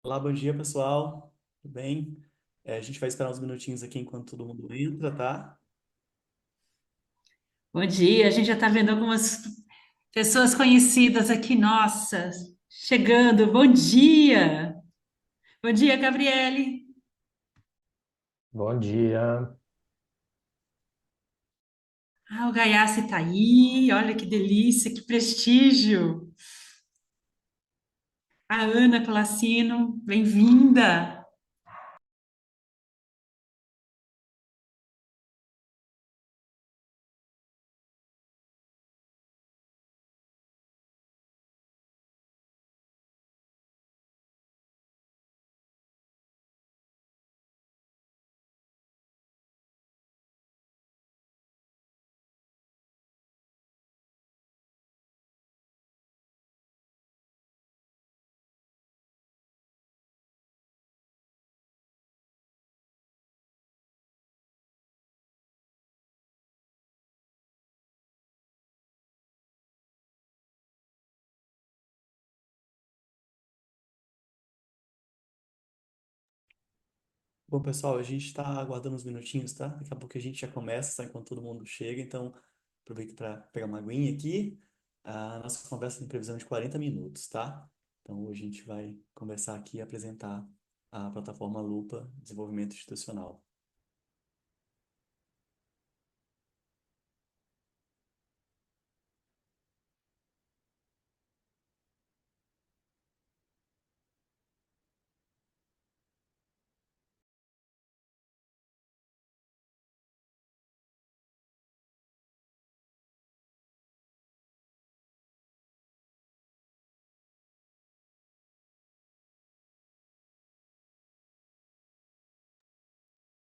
Olá, bom dia, pessoal. Tudo bem? A gente vai esperar uns minutinhos aqui enquanto todo mundo entra, tá? Bom dia, a gente já está vendo algumas pessoas conhecidas aqui, nossa, chegando. Bom dia! Bom dia, Gabriele. Bom dia. Ah, o Gaiassi está aí, olha que delícia, que prestígio. A Ana Classino, bem-vinda. Bom, pessoal, a gente está aguardando uns minutinhos, tá? Daqui a pouco a gente já começa, tá? Enquanto todo mundo chega, então aproveito para pegar uma aguinha aqui. A nossa conversa tem previsão de 40 minutos, tá? Então hoje a gente vai conversar aqui e apresentar a plataforma Lupa Desenvolvimento Institucional.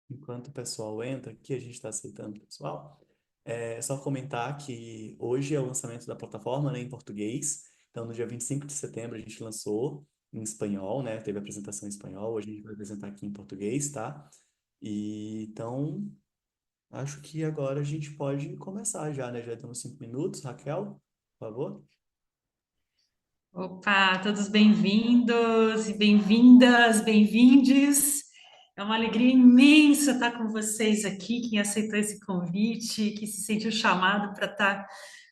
Enquanto o pessoal entra aqui, a gente está aceitando o pessoal. É só comentar que hoje é o lançamento da plataforma, né, em português. Então, no dia 25 de setembro, a gente lançou em espanhol, né? Teve a apresentação em espanhol. Hoje a gente vai apresentar aqui em português, tá? Então, acho que agora a gente pode começar já, né? Já temos 5 minutos. Raquel, por favor. Opa, todos bem-vindos e bem-vindas, bem-vindes. É uma alegria imensa estar com vocês aqui, quem aceitou esse convite, que se sentiu chamado para estar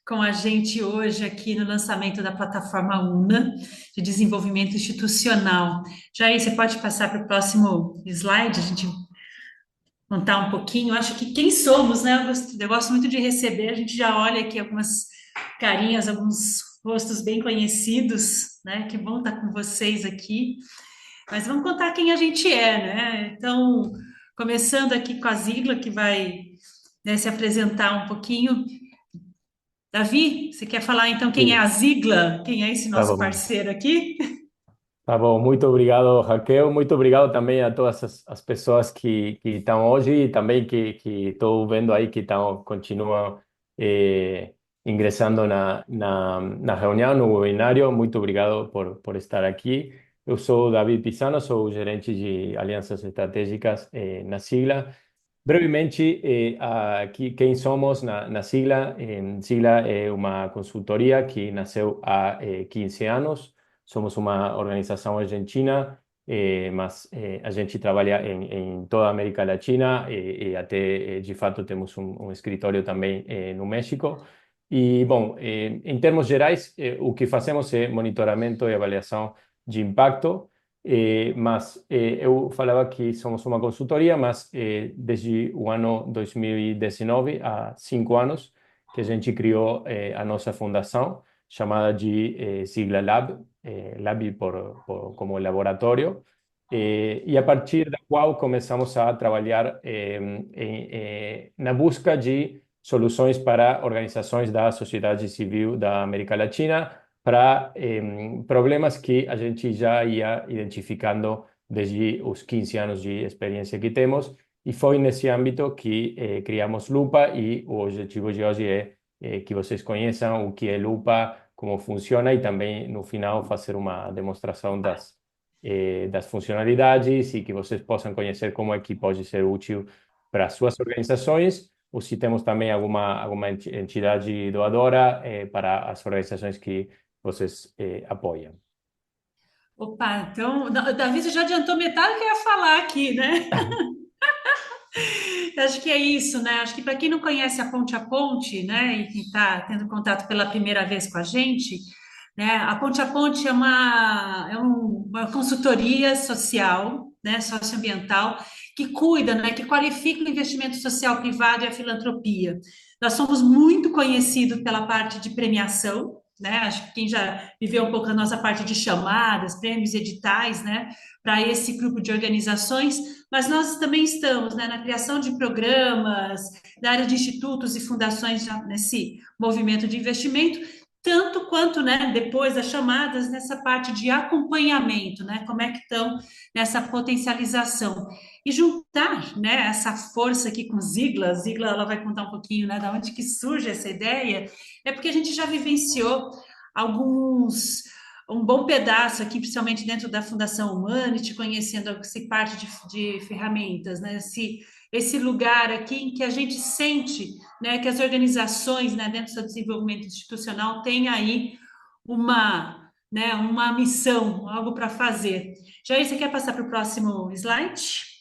com a gente hoje aqui no lançamento da plataforma UNA de desenvolvimento institucional. Jair, você pode passar para o próximo slide, a gente contar um pouquinho. Eu acho que quem somos, né? Eu gosto muito de receber, a gente já olha aqui algumas carinhas, alguns rostos bem conhecidos, né? Que bom estar com vocês aqui. Mas vamos contar quem a gente é, né? Então, começando aqui com a Zigla, que vai, né, se apresentar um pouquinho. Davi, você quer falar então quem é a Sí, Zigla? Quem é esse tá nosso bom. parceiro aqui? Tá bom, muito obrigado, Raquel. Muito obrigado também a todas as pessoas que estão hoje e também que estou vendo aí que continuam eh, ingressando na reunião, no webinário. Muito obrigado por estar aqui. Eu sou David Pisano, sou o gerente de alianças estratégicas na Sigla. Brevemente, aqui quem somos na Sigla? Sigla é uma consultoria que nasceu há 15 anos. Somos uma organização argentina, mas a gente trabalha em toda a América Latina e até, de fato, temos um escritório também no México. E, bom, em termos gerais, o que fazemos é monitoramento e avaliação de impacto. Mas eu falava que somos uma consultoria, mas desde o ano 2019, há 5 anos, que a gente criou a nossa fundação, chamada de sigla Lab, Lab como laboratório, e a partir da qual começamos a trabalhar na busca de soluções para organizações da sociedade civil da América Latina, para problemas que a gente já ia identificando desde os 15 anos de experiência que temos, e foi nesse âmbito que criamos Lupa, e o objetivo de hoje é que vocês conheçam o que é Lupa, como funciona, e também no final fazer uma demonstração das funcionalidades, e que vocês possam conhecer como é que pode ser útil para as suas organizações, ou se temos também alguma entidade doadora para as organizações que vocês apoiam. Opa, então, o Davi você já adiantou metade do que eu ia falar aqui, né? Acho que é isso, né? Acho que para quem não conhece a Ponte, né, e que está tendo contato pela primeira vez com a gente, né, a Ponte uma consultoria social, né, socioambiental, que cuida, né, que qualifica o investimento social privado e a filantropia. Nós somos muito conhecidos pela parte de premiação, né? Acho que quem já viveu um pouco a nossa parte de chamadas, prêmios, editais, né, para esse grupo de organizações, mas nós também estamos, né, na criação de programas, na área de institutos e fundações nesse movimento de investimento, tanto quanto, né, depois das chamadas, nessa parte de acompanhamento, né, como é que estão nessa potencialização. E juntar, né, essa força aqui com Zigla ela vai contar um pouquinho, né, da onde que surge essa ideia, é porque a gente já vivenciou alguns um bom pedaço aqui, principalmente dentro da Fundação Humanity, conhecendo essa parte de ferramentas, né? Esse lugar aqui em que a gente sente, né, que as organizações, né, dentro do desenvolvimento institucional têm aí né, uma missão, algo para fazer. Jair, você quer passar para o próximo slide?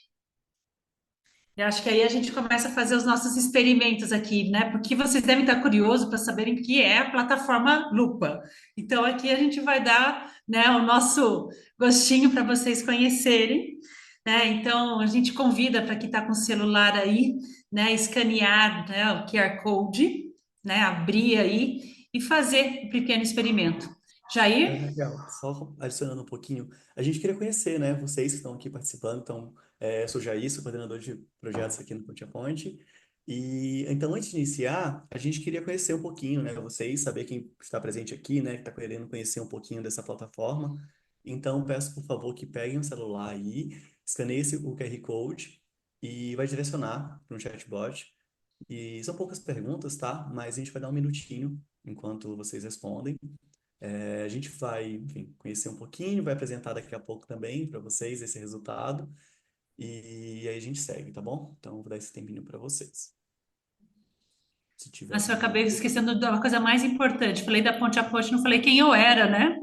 Eu acho que aí a gente começa a fazer os nossos experimentos aqui, né? Porque vocês devem estar curiosos para saberem o que é a plataforma Lupa. Então, aqui a gente vai dar, né, o nosso gostinho para vocês conhecerem, né? Então, a gente convida para quem está com o celular aí, né, escanear, né, o QR Code, né, abrir aí e fazer um pequeno experimento. Jair? Raquel, só adicionando um pouquinho, a gente queria conhecer, né, vocês que estão aqui participando, então, eu sou Jair, sou coordenador de projetos aqui no Ponte a Ponte, e então, antes de iniciar, a gente queria conhecer um pouquinho, né, vocês, saber quem está presente aqui, né, que está querendo conhecer um pouquinho dessa plataforma, então, peço, por favor, que peguem o celular aí, escaneiem o QR Code e vai direcionar para um chatbot, e são poucas perguntas, tá, mas a gente vai dar um minutinho enquanto vocês respondem. A gente vai, enfim, conhecer um pouquinho, vai apresentar daqui a pouco também para vocês esse resultado e aí a gente segue, tá bom? Então, vou dar esse tempinho para vocês. Se tiver Nossa, eu alguma acabei dúvida. esquecendo da coisa mais importante. Falei da Ponte a Ponte, não falei quem eu era, né?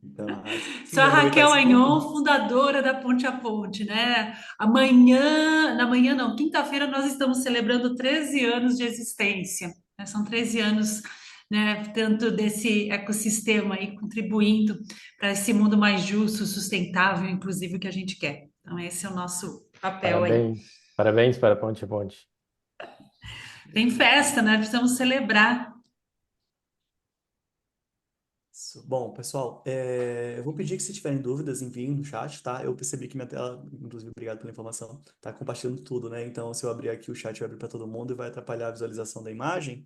Então, Sou sim, a aproveitar Raquel esse Agnon, tempo. fundadora da Ponte a Ponte, né? Amanhã, na manhã não, quinta-feira nós estamos celebrando 13 anos de existência, né? São 13 anos, né, tanto desse ecossistema aí contribuindo para esse mundo mais justo, sustentável, inclusive o que a gente quer. Então esse é o nosso papel aí. Parabéns, parabéns para Ponte Ponte. Tem festa, né? Precisamos celebrar. Isso. Bom, pessoal, eu vou pedir que se tiverem dúvidas, enviem no chat, tá? Eu percebi que minha tela, inclusive, obrigado pela informação, tá compartilhando tudo, né? Então, se eu abrir aqui o chat, vai abrir para todo mundo e vai atrapalhar a visualização da imagem.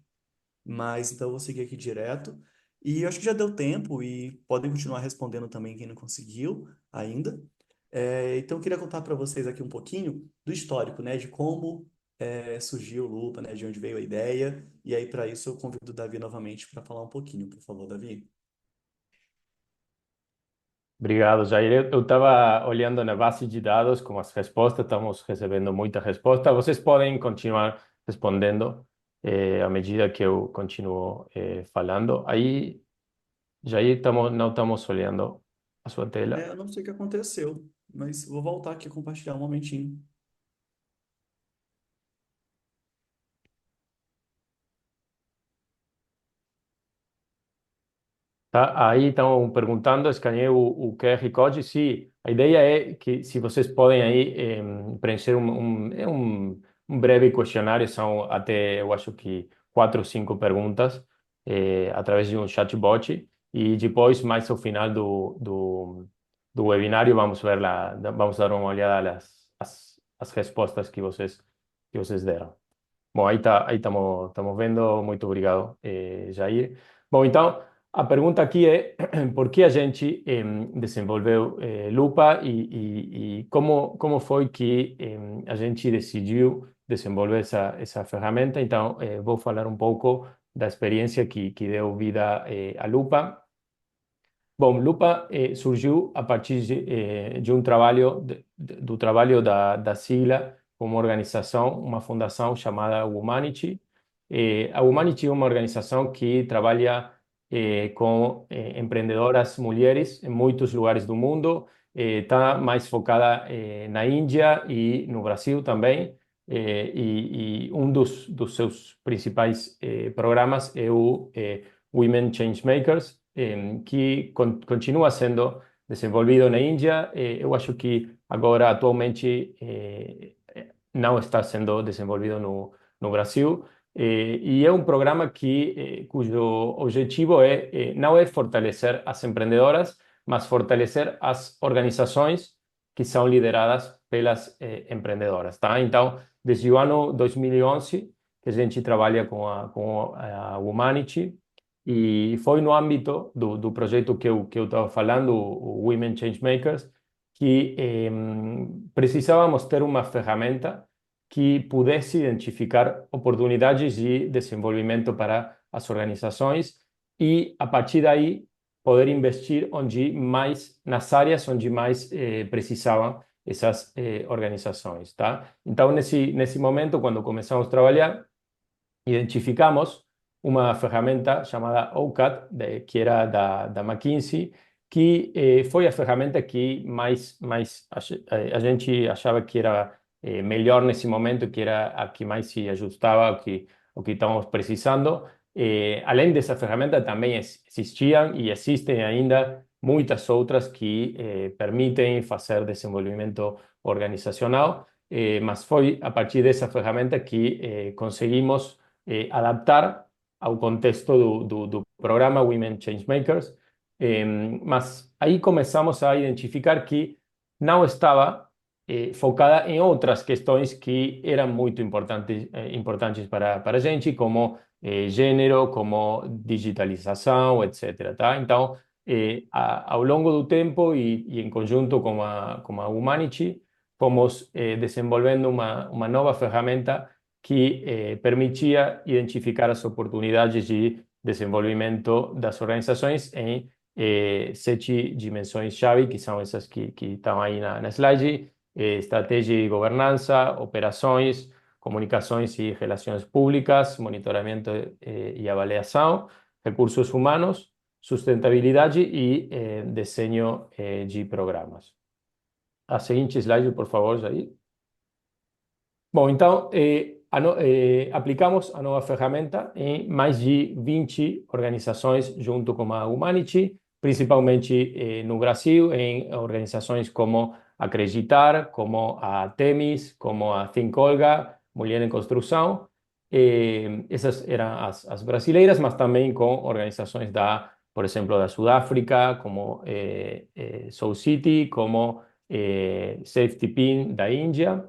Mas então eu vou seguir aqui direto. E eu acho que já deu tempo e podem continuar respondendo também quem não conseguiu ainda. Então eu queria contar para vocês aqui um pouquinho do histórico, né, de como surgiu o Lupa, né, de onde veio a ideia. E aí para isso eu convido o Davi novamente para falar um pouquinho, por favor, Davi. Obrigado, Jair. Eu estava olhando na base de dados com as respostas, estamos recebendo muita resposta. Vocês podem continuar respondendo à medida que eu continuo falando. Aí, Jair, não estamos olhando a sua tela. Eu não sei o que aconteceu, mas vou voltar aqui a compartilhar um momentinho. Tá? Aí estão perguntando, escaneei o QR Code. Sim, a ideia é que se vocês podem aí preencher um breve questionário, são até, eu acho que 4 ou 5 perguntas, através de um chatbot, e depois, mais ao final do webinário, vamos ver lá, vamos dar uma olhada as respostas que vocês deram. Bom, aí estamos vendo. Muito obrigado, Jair. Bom, então, a pergunta aqui é por que a gente desenvolveu Lupa e como foi que a gente decidiu desenvolver essa ferramenta. Então, vou falar um pouco da experiência que deu vida à Lupa. Bom, Lupa surgiu a partir de um trabalho, do trabalho da sigla, uma organização, uma fundação chamada Humanity. A Humanity é uma organização que trabalha com empreendedoras mulheres em muitos lugares do mundo. Está mais focada na Índia e no Brasil também. E um dos seus principais programas é o Women Changemakers, que continua sendo desenvolvido na Índia. Eu acho que agora, atualmente, não está sendo desenvolvido no Brasil. E é um programa cujo objetivo não é fortalecer as empreendedoras, mas fortalecer as organizações que são lideradas pelas empreendedoras, tá? Então, desde o ano 2011, que a gente trabalha com a Humanity, e foi no âmbito do projeto que eu estava falando, o Women Changemakers, que precisávamos ter uma ferramenta que pudesse identificar oportunidades de desenvolvimento para as organizações e, a partir daí, poder investir nas áreas onde mais precisavam essas organizações, tá? Então, nesse momento, quando começamos a trabalhar, identificamos uma ferramenta chamada OCAD, que era da McKinsey, que foi a ferramenta que mais a gente achava que era melhor nesse momento, que era a que mais se ajustava ao que estamos precisando. Além dessa ferramenta, também existiam e existem ainda muitas outras que permitem fazer desenvolvimento organizacional, mas foi a partir dessa ferramenta que conseguimos adaptar ao contexto do programa Women Changemakers, mas aí começamos a identificar que não estava focada em outras questões que eram muito importantes para a gente, como gênero, como digitalização, etc. Tá? Então, ao longo do tempo e em conjunto com a Humanity, fomos desenvolvendo uma nova ferramenta que permitia identificar as oportunidades de desenvolvimento das organizações em 7 dimensões-chave, que são essas que estão aí na slide: estratégia e governança, operações, comunicações e relações públicas, monitoramento e avaliação, recursos humanos, sustentabilidade e desenho de programas. A seguinte slide, por favor, Jair. Bom, então, aplicamos a nova ferramenta em mais de 20 organizações junto com a Humanity, principalmente no Brasil, em organizações como Acreditar, como a Temis, como a Think Olga, Mulher em Construção. Essas eram as brasileiras, mas também com organizações por exemplo, da Sudáfrica, como Soul City, como Safety Pin da Índia.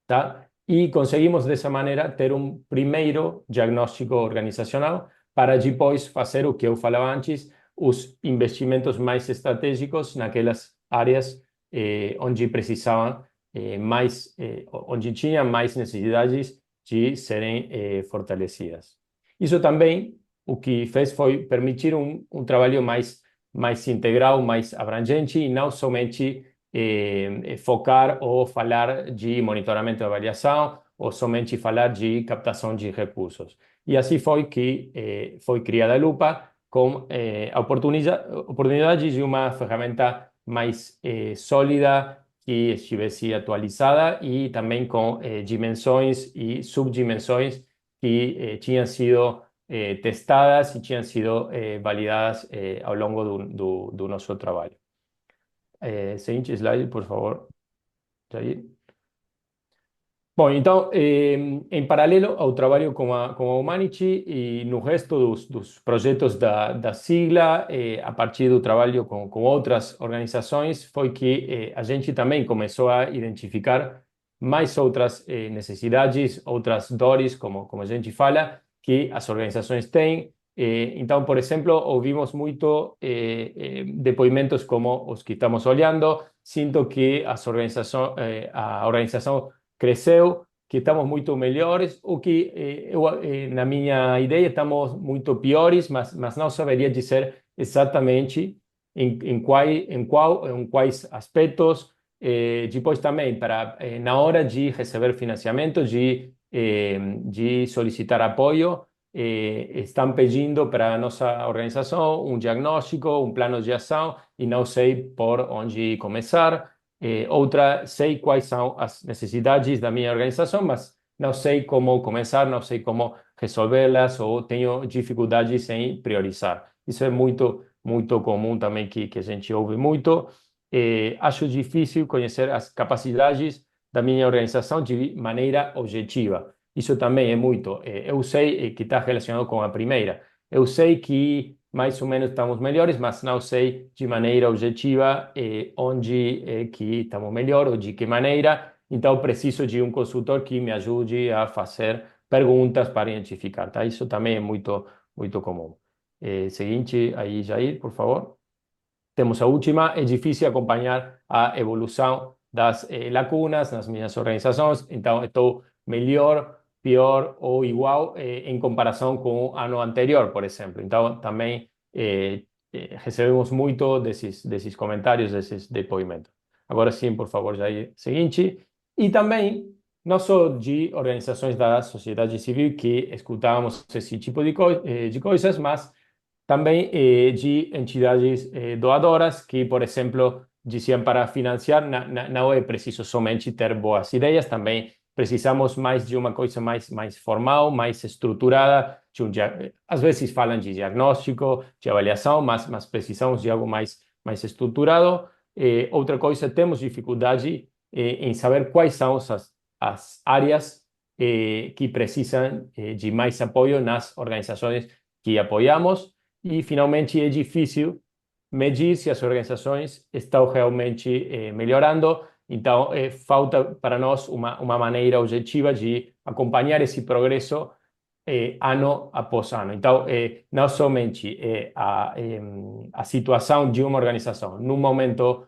Tá? E conseguimos, dessa maneira, ter um primeiro diagnóstico organizacional para depois fazer o que eu falava antes, os investimentos mais estratégicos naquelas áreas onde precisavam onde tinham mais necessidades de serem fortalecidas. Isso também, o que fez foi permitir um trabalho mais integral, mais abrangente, e não somente focar ou falar de monitoramento e avaliação, ou somente falar de captação de recursos. E assim foi que foi criada a Lupa, com a oportunidade de uma ferramenta mais sólida, que estivesse atualizada e também com dimensões e subdimensões que tinham sido testadas e tinham sido validadas ao longo do nosso trabalho. Seguinte slide, por favor, Jair. Bom, então, em paralelo ao trabalho com a Humanity e no resto dos projetos da sigla, a partir do trabalho com outras organizações, foi que a gente também começou a identificar mais outras necessidades, outras dores, como a gente fala, que as organizações têm. Então, por exemplo, ouvimos muito depoimentos como os que estamos olhando. Sinto que a organização cresceu, que estamos muito melhores, ou que, na minha ideia, estamos muito piores, mas não saberia dizer exatamente em quais aspectos. Depois também, na hora de receber financiamento, de solicitar apoio, estão pedindo para a nossa organização um diagnóstico, um plano de ação e não sei por onde começar. Outra, sei quais são as necessidades da minha organização, mas não sei como começar, não sei como resolvê-las ou tenho dificuldades em priorizar. Isso é muito comum também que a gente ouve muito. Acho difícil conhecer as capacidades da minha organização de maneira objetiva. Isso também é muito. Eu sei que está relacionado com a primeira. Eu sei que mais ou menos estamos melhores, mas não sei de maneira objetiva onde que estamos melhor ou de que maneira. Então, preciso de um consultor que me ajude a fazer perguntas para identificar, tá? Isso também é muito comum. Seguinte, aí, Jair, por favor. Temos a última, é difícil acompanhar a evolução das lacunas nas minhas organizações, então estou melhor, pior ou igual em comparação com o ano anterior, por exemplo. Então, também recebemos muito desses comentários, desses depoimentos. Agora sim, por favor, Jair, seguinte. E também, não só de organizações da sociedade civil que escutávamos esse tipo de coisas, mas também de entidades doadoras que, por exemplo, diziam para financiar, não é preciso somente ter boas ideias, também precisamos mais de uma coisa mais formal, mais estruturada. Às vezes falam de diagnóstico, de avaliação, mas precisamos de algo mais estruturado. Outra coisa, temos dificuldade em saber quais são as áreas que precisam de mais apoio nas organizações que apoiamos. E, finalmente, é difícil medir se as organizações estão realmente melhorando. Então, falta para nós uma maneira objetiva de acompanhar esse progresso ano após ano. Então, não somente a situação de uma organização num momento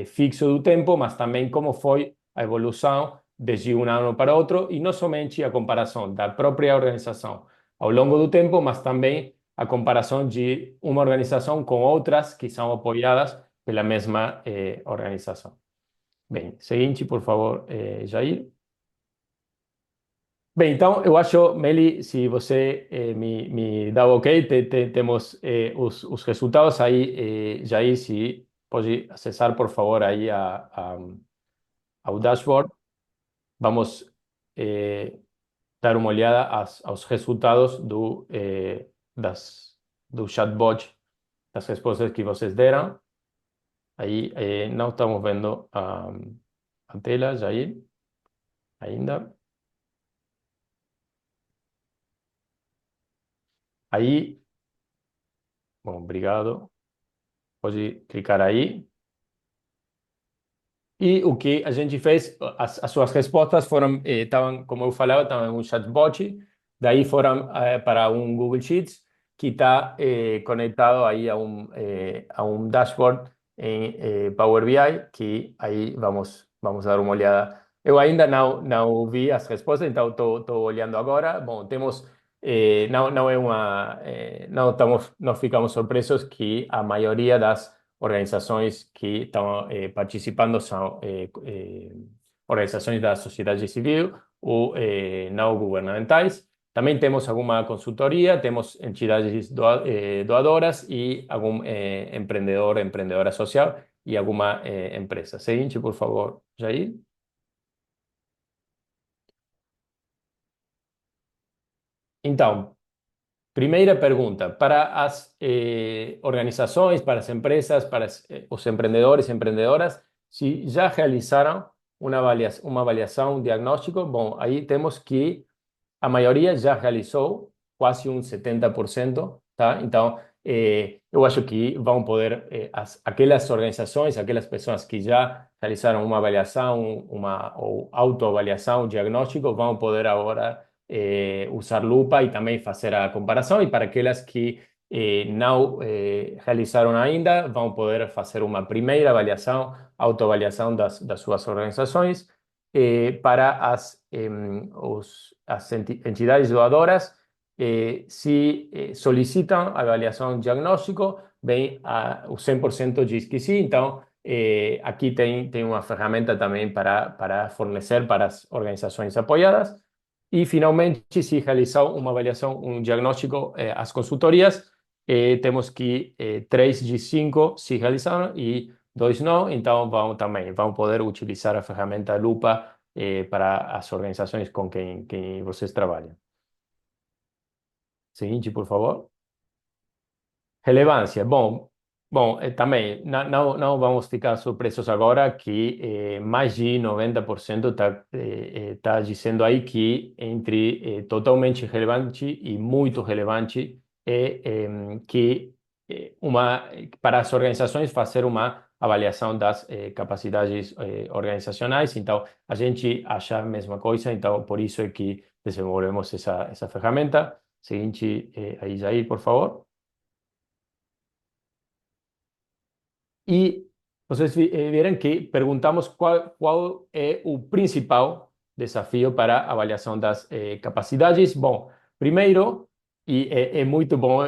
fixo do tempo, mas também como foi a evolução desde um ano para outro, e não somente a comparação da própria organização ao longo do tempo, mas também a comparação de uma organização com outras que são apoiadas pela mesma organização. Bem, seguinte, por favor, Jair. Bem, então eu acho, Meli, se você me dá o ok, temos os resultados aí, Jair, se pode acessar, por favor, aí ao dashboard. Vamos dar uma olhada aos resultados do chatbot, das respostas que vocês deram. Aí não estamos vendo a tela, Jair, ainda. Aí, bom, obrigado. Pode clicar aí. E o que a gente fez, as suas respostas foram, estavam, como eu falava, estavam em um chatbot, daí foram para um Google Sheets que está conectado aí a um dashboard em Power BI, que aí vamos dar uma olhada. Eu ainda não vi as respostas, então estou olhando agora. Bom, temos, não é uma, não ficamos surpresos que a maioria das organizações que estão participando são organizações da sociedade civil ou não governamentais. Também temos alguma consultoria, temos entidades doadoras e algum empreendedor, empreendedora social e alguma empresa. Seguinte, por favor, Jair. Então, primeira pergunta, para as organizações, para as empresas, para os empreendedores e empreendedoras, se já realizaram uma avaliação, um diagnóstico, bom, aí temos que a maioria já realizou, quase um 70%, tá? Então, eu acho que vão poder, aquelas organizações, aquelas pessoas que já realizaram uma avaliação, ou autoavaliação, diagnóstico, vão poder agora usar lupa e também fazer a comparação, e para aquelas que não realizaram ainda, vão poder fazer uma primeira avaliação, autoavaliação das suas organizações. Para as entidades doadoras, se solicitam avaliação diagnóstico, bem, o 100% diz que sim. Então, aqui tem uma ferramenta também para fornecer para as organizações apoiadas. E, finalmente, se realizar uma avaliação, um diagnóstico, as consultorias, temos que 3 de 5 se realizaram e 2 não, então vão poder utilizar a ferramenta Lupa para as organizações com quem vocês trabalham. Seguinte, por favor. Relevância. Bom, também não vamos ficar surpresos agora que mais de 90% está dizendo aí que entre totalmente relevante e muito relevante que para as organizações fazer uma avaliação das capacidades organizacionais. Então, a gente acha a mesma coisa, então por isso é que desenvolvemos essa ferramenta. Seguinte, aí, Jair, por favor. E vocês viram que perguntamos qual é o principal desafio para a avaliação das capacidades. Bom, primeiro, e é muito bom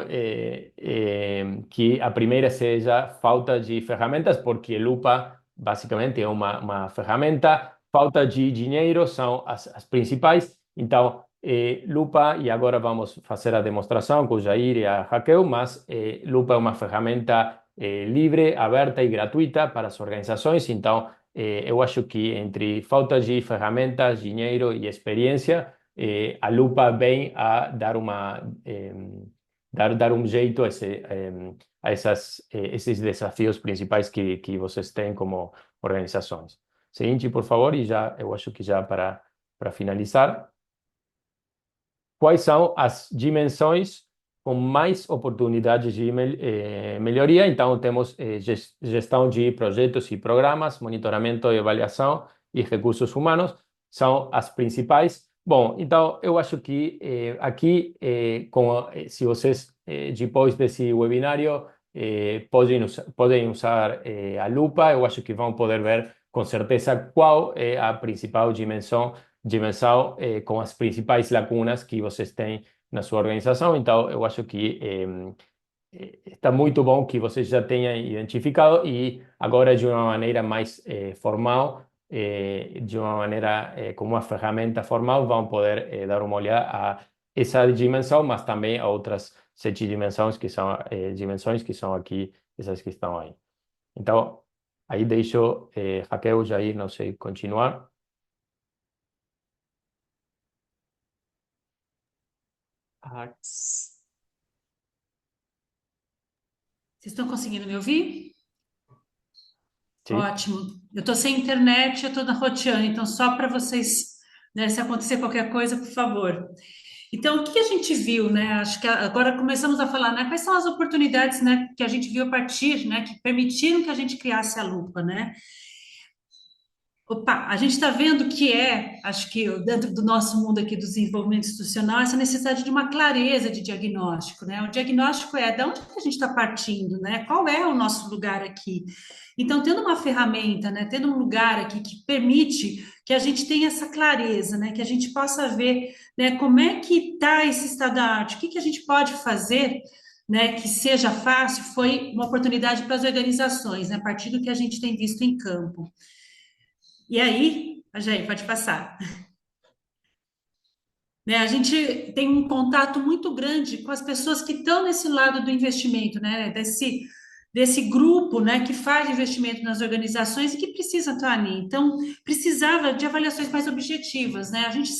que a primeira seja falta de ferramentas, porque Lupa basicamente é uma ferramenta, falta de dinheiro são as principais. Então, Lupa, e agora vamos fazer a demonstração com o Jair e a Raquel, mas Lupa é uma ferramenta livre, aberta e gratuita para as organizações. Então, eu acho que entre falta de ferramentas, dinheiro e experiência, a Lupa vem a dar dar um jeito a esses desafios principais que vocês têm como organizações. Seguinte, por favor, e já eu acho que já para finalizar. Quais são as dimensões com mais oportunidades de melhoria? Então, temos gestão de projetos e programas, monitoramento e avaliação e recursos humanos, são as principais. Bom, então, eu acho que aqui, se vocês, depois desse webinário, podem usar a lupa, eu acho que vão poder ver com certeza qual é a principal dimensão com as principais lacunas que vocês têm na sua organização. Então, eu acho que está muito bom que vocês já tenham identificado e agora de uma maneira mais formal, de uma maneira como uma ferramenta formal, vão poder dar uma olhada a essa dimensão, mas também a outras 7 dimensões que são aqui, essas que estão aí. Então, aí deixo Raquel, Jair, não sei, continuar. Ax. Vocês estão conseguindo me ouvir? Sim. Ótimo. Eu estou sem internet, eu estou na roteando, então só para vocês, né, se acontecer qualquer coisa, por favor. Então, o que a gente viu, né? Acho que agora começamos a falar, né? Quais são as oportunidades, né, que a gente viu a partir, né, que permitiram que a gente criasse a lupa, né? Opa, a gente está vendo que acho que dentro do nosso mundo aqui do desenvolvimento institucional, essa necessidade de uma clareza de diagnóstico, né? O diagnóstico é de onde que a gente está partindo, né? Qual é o nosso lugar aqui? Então, tendo uma ferramenta, né? Tendo um lugar aqui que permite que a gente tenha essa clareza, né? Que a gente possa ver, né? Como é que está esse estado da arte? O que que a gente pode fazer, né? Que seja fácil, foi uma oportunidade para as organizações, né? A partir do que a gente tem visto em campo. E aí, Jair, pode passar. Né, a gente tem um contato muito grande com as pessoas que estão nesse lado do investimento, né? Desse grupo, né, que faz investimento nas organizações e que precisa estar ali. Então, precisava de avaliações mais objetivas, né? A gente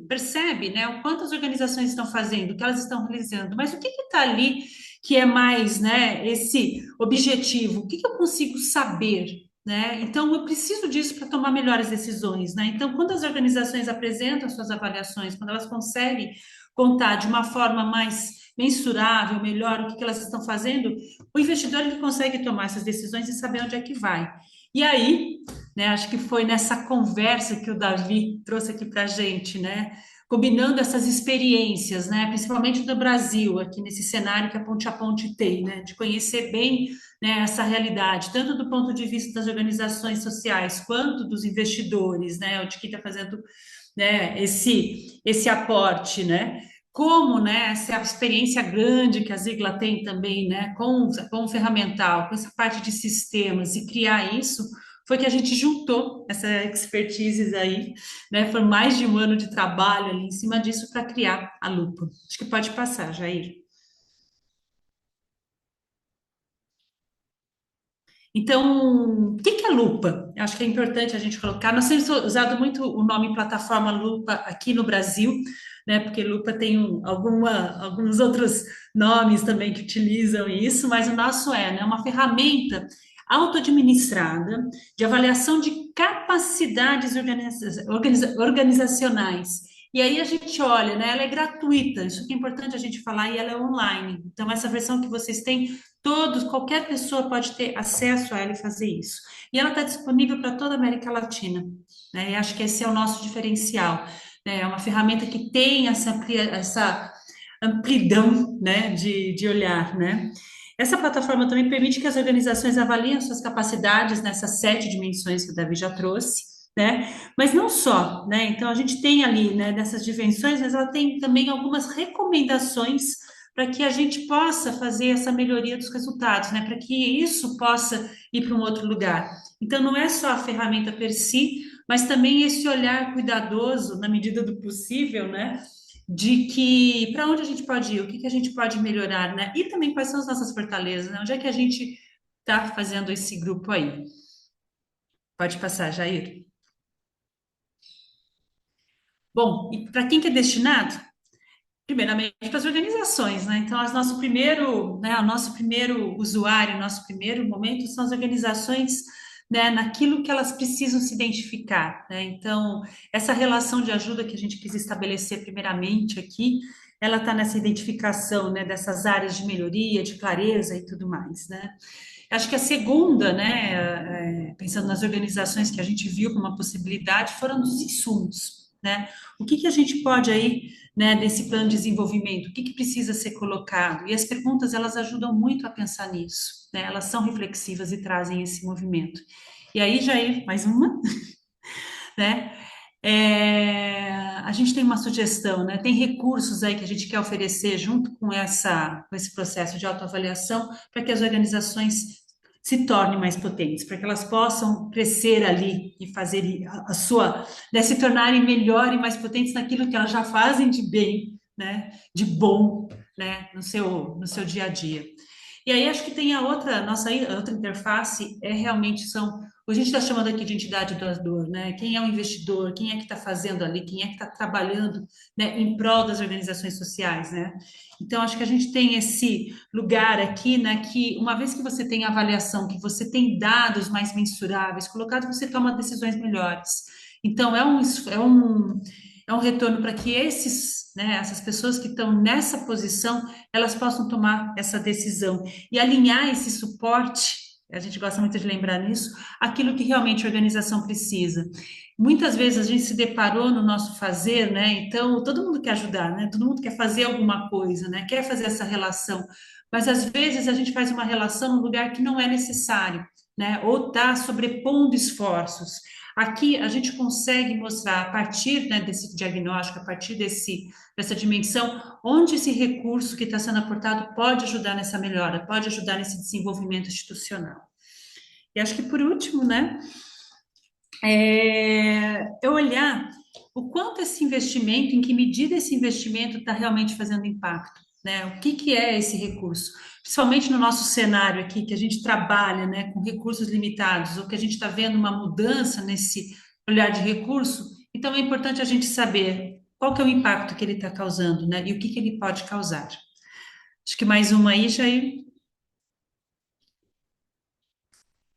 percebe, né, o quanto as organizações estão fazendo, o que elas estão realizando, mas o que está ali que é mais, né, esse objetivo? O que eu consigo saber? Né? Então, eu preciso disso para tomar melhores decisões, né? Então, quando as organizações apresentam suas avaliações, quando elas conseguem contar de uma forma mais mensurável, melhor o que elas estão fazendo, o investidor ele consegue tomar essas decisões e saber onde é que vai. E aí, né, acho que foi nessa conversa que o Davi trouxe aqui para a gente, né? Combinando essas experiências, né, principalmente do Brasil, aqui nesse cenário que a Ponte tem, né, de conhecer bem, né, essa realidade, tanto do ponto de vista das organizações sociais, quanto dos investidores, né, de quem está fazendo, né, esse aporte, né, como, né, essa experiência grande que a Zigla tem também, né, com o ferramental, com essa parte de sistemas, e criar isso foi que a gente juntou essa expertise aí, né? Foi mais de um ano de trabalho ali em cima disso para criar a Lupa. Acho que pode passar, Jair. Então, o que que é lupa? Eu acho que é importante a gente colocar. Nós temos usado muito o nome plataforma lupa aqui no Brasil, né? Porque lupa tem alguns outros nomes também que utilizam isso, mas o nosso né, uma ferramenta auto-administrada de avaliação de capacidades organizacionais. E aí a gente olha, né? Ela é gratuita, isso que é importante a gente falar, e ela é online. Então, essa versão que vocês têm todos, qualquer pessoa pode ter acesso a ela e fazer isso. E ela está disponível para toda a América Latina, né? E acho que esse é o nosso diferencial, né? É uma ferramenta que tem essa amplidão, né, de olhar, né? Essa plataforma também permite que as organizações avaliem as suas capacidades nessas 7 dimensões que o Davi já trouxe, né? Mas não só, né? Então a gente tem ali, né, dessas dimensões, mas ela tem também algumas recomendações para que a gente possa fazer essa melhoria dos resultados, né? Para que isso possa ir para um outro lugar. Então, não é só a ferramenta per si, mas também esse olhar cuidadoso, na medida do possível, né? De que para onde a gente pode ir, o que que a gente pode melhorar, né? E também quais são as nossas fortalezas, né? Onde é que a gente está fazendo esse grupo aí? Pode passar, Jair. Bom, e para quem que é destinado? Primeiramente para as organizações, né? Então, o nosso primeiro usuário, nosso primeiro momento são as organizações, né, naquilo que elas precisam se identificar, né? Então, essa relação de ajuda que a gente quis estabelecer primeiramente aqui, ela está nessa identificação, né, dessas áreas de melhoria, de clareza e tudo mais, né? Acho que a segunda, né, pensando nas organizações que a gente viu como uma possibilidade, foram dos insumos, né? O que que a gente pode aí, né, nesse plano de desenvolvimento, o que que precisa ser colocado? E as perguntas, elas ajudam muito a pensar nisso, né? Elas são reflexivas e trazem esse movimento. E aí, Jair, mais uma, né? A gente tem uma sugestão, né? Tem recursos aí que a gente quer oferecer junto com esse processo de autoavaliação para que as organizações se tornem mais potentes, para que elas possam crescer ali e fazer a sua, né, se tornarem melhor e mais potentes naquilo que elas já fazem de bem, né? De bom, né? No seu dia a dia. E aí acho que tem a outra interface realmente a gente está chamando aqui de entidade doador, né? Quem é o investidor, quem é que está fazendo ali, quem é que está trabalhando, né, em prol das organizações sociais, né? Então, acho que a gente tem esse lugar aqui, né, que uma vez que você tem avaliação, que você tem dados mais mensuráveis colocados, você toma decisões melhores. Então, é um retorno para que essas pessoas que estão nessa posição, elas possam tomar essa decisão e alinhar esse suporte, a gente gosta muito de lembrar nisso, aquilo que realmente a organização precisa. Muitas vezes a gente se deparou no nosso fazer, né? Então, todo mundo quer ajudar, né? Todo mundo quer fazer alguma coisa, né? Quer fazer essa relação. Mas às vezes a gente faz uma relação num lugar que não é necessário, né? Ou está sobrepondo esforços. Aqui a gente consegue mostrar, a partir, né, desse diagnóstico, a partir dessa dimensão, onde esse recurso que está sendo aportado pode ajudar nessa melhora, pode ajudar nesse desenvolvimento institucional. E acho que por último, né, é olhar o quanto esse investimento, em que medida esse investimento está realmente fazendo impacto, né? O que que é esse recurso? Principalmente no nosso cenário aqui, que a gente trabalha, né, com recursos limitados, ou que a gente está vendo uma mudança nesse olhar de recurso, então é importante a gente saber qual que é o impacto que ele está causando, né? E o que que ele pode causar. Acho que mais uma aí, Jair.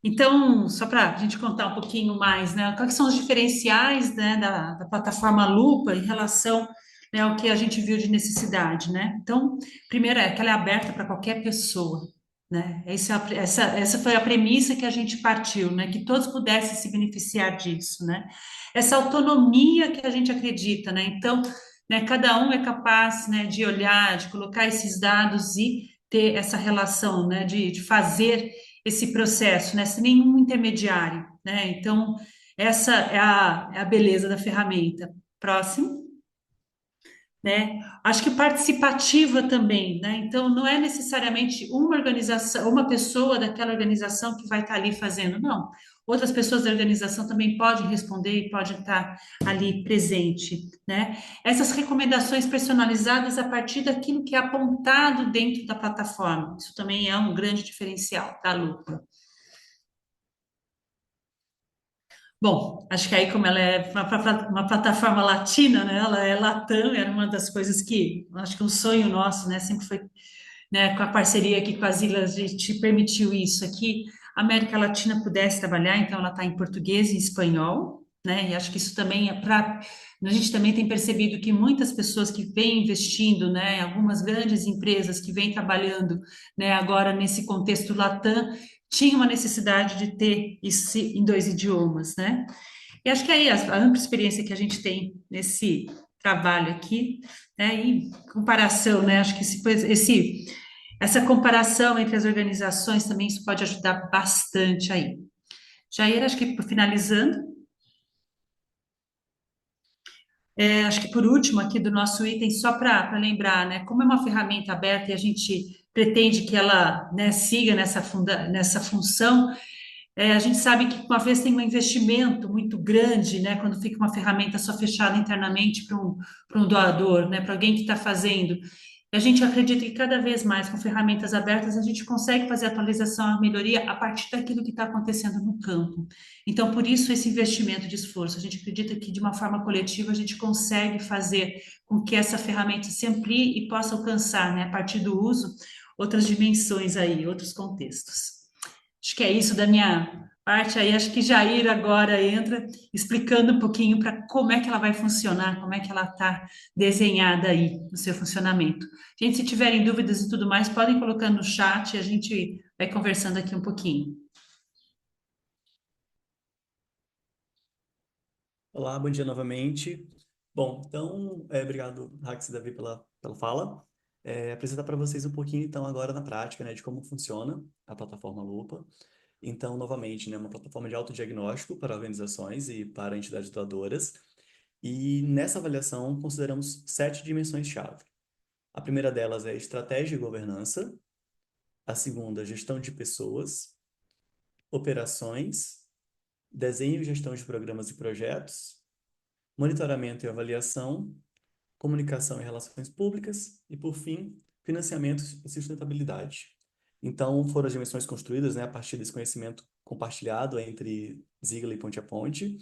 Então, só para a gente contar um pouquinho mais, né? Quais são os diferenciais, né, da plataforma Lupa em relação, né, ao que a gente viu de necessidade, né? Então, primeiro é que ela é aberta para qualquer pessoa, né? Essa foi a premissa que a gente partiu, né? Que todos pudessem se beneficiar disso, né? Essa autonomia que a gente acredita, né? Então, né, cada um é capaz, né, de olhar, de colocar esses dados e ter essa relação, né, de fazer esse processo, né, sem nenhum intermediário, né? Então, essa é a beleza da ferramenta. Próximo. né? Acho que participativa também, né? Então, não é necessariamente uma organização, uma pessoa daquela organização que vai estar ali fazendo, não. Outras pessoas da organização também podem responder e podem estar ali presente, né? Essas recomendações personalizadas a partir daquilo que é apontado dentro da plataforma. Isso também é um grande diferencial, tá, Lu? Bom, acho que aí, como ela é uma plataforma latina, né? Ela é Latam, era uma das coisas que acho que um sonho nosso, né? Sempre foi, né? Com a parceria aqui com as ilhas, a gente permitiu isso aqui. A América Latina pudesse trabalhar, então ela está em português e espanhol, né? E acho que isso também é para. A gente também tem percebido que muitas pessoas que vêm investindo, né? Algumas grandes empresas que vêm trabalhando, né? Agora nesse contexto Latam tinha uma necessidade de ter isso em dois idiomas, né? E acho que aí a ampla experiência que a gente tem nesse trabalho aqui, né, e comparação, né? Acho que essa comparação entre as organizações também isso pode ajudar bastante aí. Jair, acho que finalizando, acho que por último aqui do nosso item, só para lembrar, né, como é uma ferramenta aberta e a gente pretende que ela, né, siga nessa função. A gente sabe que uma vez tem um investimento muito grande, né, quando fica uma ferramenta só fechada internamente para um doador, né, para alguém que está fazendo. E a gente acredita que cada vez mais com ferramentas abertas a gente consegue fazer atualização, a melhoria a partir daquilo que está acontecendo no campo. Então, por isso esse investimento de esforço. A gente acredita que de uma forma coletiva a gente consegue fazer com que essa ferramenta se amplie e possa alcançar, né, a partir do uso, outras dimensões aí, outros contextos. Acho que é isso da minha parte aí. Acho que Jair agora entra explicando um pouquinho para como é que ela vai funcionar, como é que ela está desenhada aí no seu funcionamento. Gente, se tiverem dúvidas e tudo mais, podem colocar no chat e a gente vai conversando aqui um pouquinho. Olá, bom dia novamente. Bom, então, obrigado, Rax e Davi, pela fala. Apresentar para vocês um pouquinho, então, agora na prática, né, de como funciona a plataforma Lupa. Então, novamente, né, uma plataforma de autodiagnóstico para organizações e para entidades doadoras. E nessa avaliação, consideramos 7 dimensões-chave. A primeira delas é estratégia e governança. A segunda, gestão de pessoas, operações, desenho e gestão de programas e projetos, monitoramento e avaliação, comunicação e relações públicas e, por fim, financiamento e sustentabilidade. Então, foram as dimensões construídas, né, a partir desse conhecimento compartilhado entre Ziegler e Ponte a Ponte.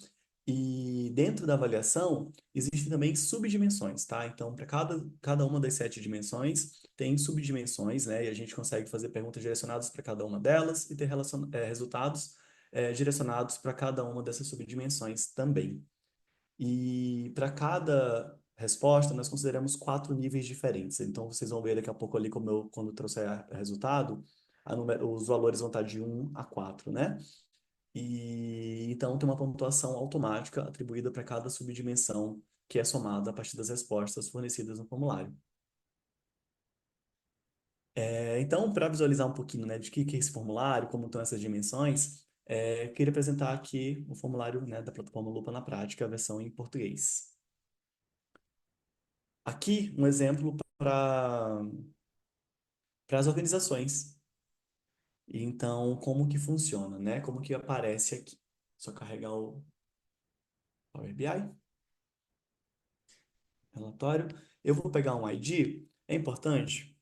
E dentro da avaliação, existem também subdimensões, tá? Então, para cada uma das 7 dimensões, tem subdimensões, né? E a gente consegue fazer perguntas direcionadas para cada uma delas e ter resultados direcionados para cada uma dessas subdimensões também. E para cada resposta, nós consideramos 4 níveis diferentes. Então, vocês vão ver daqui a pouco ali, quando eu trouxer o resultado, os valores vão estar de 1 a 4, né? E então tem uma pontuação automática atribuída para cada subdimensão, que é somada a partir das respostas fornecidas no formulário. Então, para visualizar um pouquinho, né, de que é esse formulário, como estão essas dimensões, queria apresentar aqui o formulário, né, da plataforma Lupa na Prática, a versão em português. Aqui, um exemplo para as organizações. Então, como que funciona, né? Como que aparece aqui? Só carregar o Power BI, relatório. Eu vou pegar um ID, é importante?